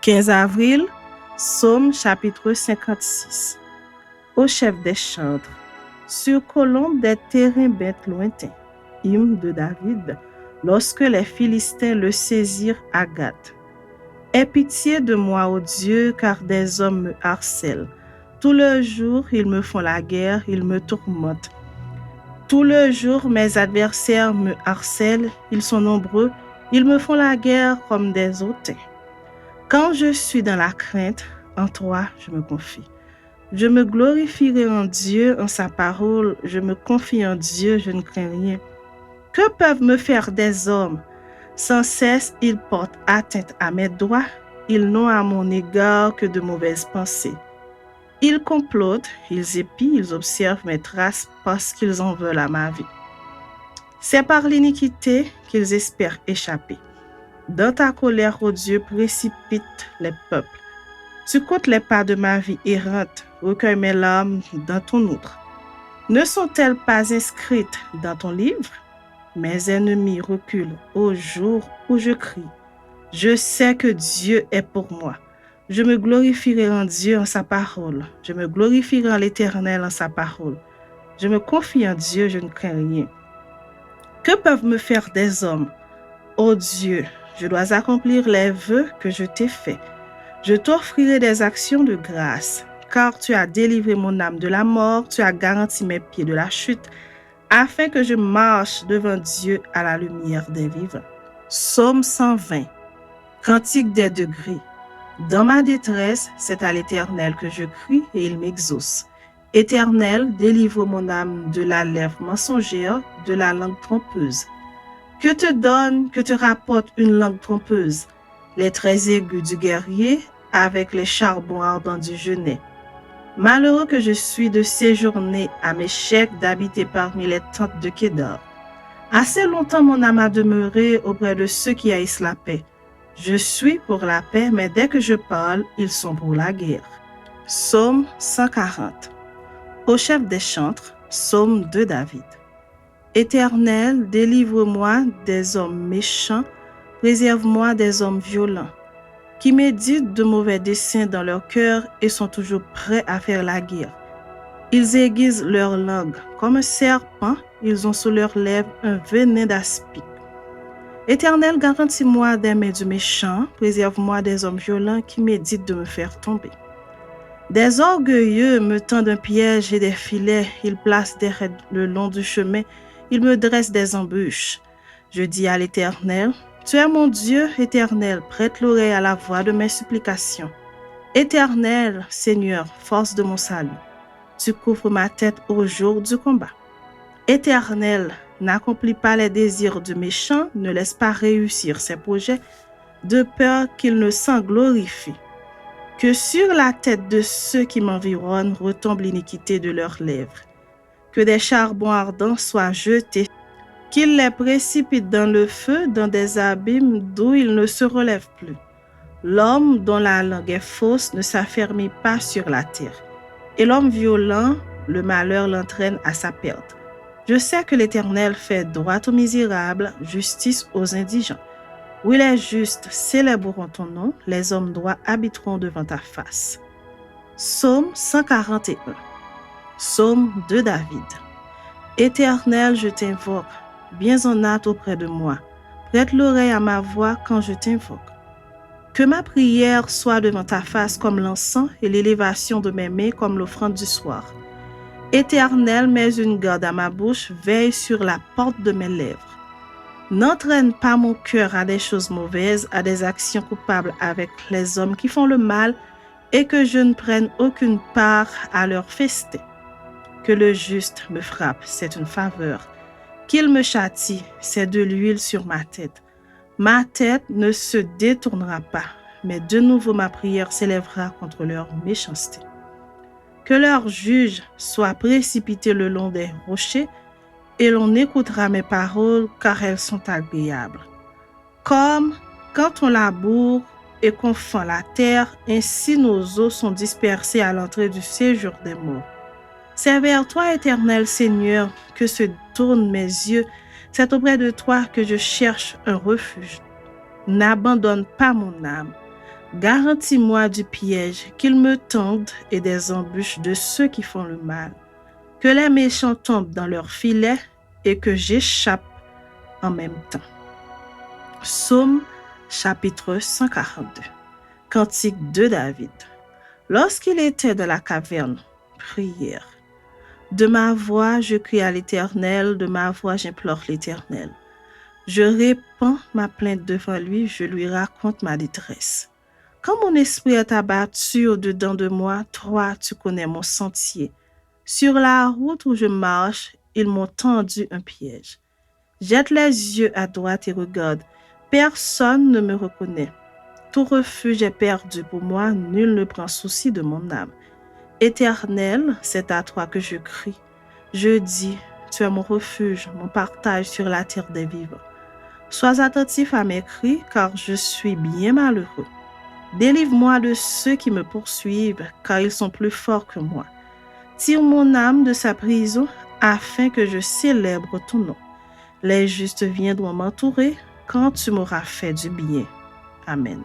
15 avril, Psaume chapitre 56. Au chef des chantres, sur colombe des terrains bêtes lointains, hymne de David, lorsque les Philistins le saisirent à Gath. Aie pitié de moi, ô Dieu, car des hommes me harcèlent. Tout le jour, ils me font la guerre, ils me tourmentent. Tout le jour, mes adversaires me harcèlent, ils sont nombreux, ils me font la guerre comme des hautains. Quand je suis dans la crainte, en toi, je me confie. Je me glorifierai en Dieu, en sa parole, je me confie en Dieu, je ne crains rien. Que peuvent me faire des hommes? Sans cesse, ils portent atteinte à mes droits, ils n'ont à mon égard que de mauvaises pensées. Ils complotent, ils épient, ils observent mes traces parce qu'ils en veulent à ma vie. C'est par l'iniquité qu'ils espèrent échapper. Dans ta colère, ô Dieu, précipite les peuples. Tu comptes les pas de ma vie errante, recueille mes larmes dans ton outre. Ne sont-elles pas inscrites dans ton livre? Mes ennemis reculent au jour où je crie. Je sais que Dieu est pour moi. Je me glorifierai en Dieu en sa parole. Je me glorifierai en l'Éternel en sa parole. Je me confie en Dieu, je ne crains rien. Que peuvent me faire des hommes? Ô Dieu, je dois accomplir les vœux que je t'ai faits. Je t'offrirai des actions de grâce, car tu as délivré mon âme de la mort, tu as garanti mes pieds de la chute, afin que je marche devant Dieu à la lumière des vivants. Psaume 120. Cantique des degrés. Dans ma détresse, c'est à l'Éternel que je crie et il m'exauce. Éternel, délivre mon âme de la lèvre mensongère, de la langue trompeuse. Que te donne, que te rapporte une langue trompeuse? Les traits aigus du guerrier avec les charbons ardents du genet. Malheureux que je suis de séjourner à Méchec, d'habiter parmi les tentes de Kédar. Assez longtemps mon âme a demeuré auprès de ceux qui haïssent la paix. Je suis pour la paix, mais dès que je parle, ils sont pour la guerre. Psaume 140. Au chef des chantres, psaume de David. Éternel, délivre-moi des hommes méchants, préserve-moi des hommes violents, qui méditent de mauvais desseins dans leur cœur et sont toujours prêts à faire la guerre. Ils aiguisent leur langue comme un serpent, ils ont sous leurs lèvres un venin d'aspic. Éternel, garantis-moi des mains du méchant, préserve-moi des hommes violents qui méditent de me faire tomber. Des orgueilleux me tendent un piège et des filets, ils placent des raies le long du chemin, ils me dressent des embûches. Je dis à l'Éternel, tu es mon Dieu, Éternel, prête l'oreille à la voix de mes supplications. Éternel, Seigneur, force de mon salut, tu couvres ma tête au jour du combat. Éternel, n'accomplis pas les désirs du méchant, ne laisse pas réussir ses projets, de peur qu'il ne s'en glorifie. Que sur la tête de ceux qui m'environnent retombe l'iniquité de leurs lèvres. Que des charbons ardents soient jetés, qu'ils les précipitent dans le feu, dans des abîmes d'où ils ne se relèvent plus. L'homme dont la langue est fausse ne s'affermit pas sur la terre, et l'homme violent, le malheur l'entraîne à sa perte. Je sais que l'Éternel fait droit aux misérables, justice aux indigents. Oui, les justes célébreront ton nom, les hommes droits habiteront devant ta face. Psaume 141. Psaume de David. Éternel, je t'invoque, viens en hâte auprès de moi. Prête l'oreille à ma voix quand je t'invoque. Que ma prière soit devant ta face comme l'encens et l'élévation de mes mains comme l'offrande du soir. Éternel, mets une garde à ma bouche, veille sur la porte de mes lèvres. N'entraîne pas mon cœur à des choses mauvaises, à des actions coupables avec les hommes qui font le mal, et que je ne prenne aucune part à leur festin. Que le juste me frappe, c'est une faveur. Qu'il me châtie, c'est de l'huile sur ma tête. Ma tête ne se détournera pas, mais de nouveau ma prière s'élèvera contre leur méchanceté. Que leurs juges soient précipités le long des rochers, et l'on écoutera mes paroles, car elles sont agréables. Comme quand on laboure et qu'on fend la terre, ainsi nos os sont dispersés à l'entrée du séjour des morts. C'est vers toi, Éternel Seigneur, que se tournent mes yeux. C'est auprès de toi que je cherche un refuge. N'abandonne pas mon âme. Garantis-moi du piège qu'ils me tendent et des embûches de ceux qui font le mal. Que les méchants tombent dans leurs filets et que j'échappe en même temps. Psaume chapitre 142. Cantique de David. Lorsqu'il était dans la caverne, prière. De ma voix, je crie à l'Éternel, de ma voix, j'implore l'Éternel. Je répands ma plainte devant lui, je lui raconte ma détresse. Quand mon esprit est abattu au-dedans de moi, toi, tu connais mon sentier. Sur la route où je marche, ils m'ont tendu un piège. Jette les yeux à droite et regarde. Personne ne me reconnaît. Tout refuge est perdu pour moi, nul ne prend souci de mon âme. Éternel, c'est à toi que je crie. Je dis, tu es mon refuge, mon partage sur la terre des vivants. Sois attentif à mes cris, car je suis bien malheureux. Délivre-moi de ceux qui me poursuivent, car ils sont plus forts que moi. Tire mon âme de sa prison, afin que je célèbre ton nom. Les justes viendront m'entourer quand tu m'auras fait du bien. Amen.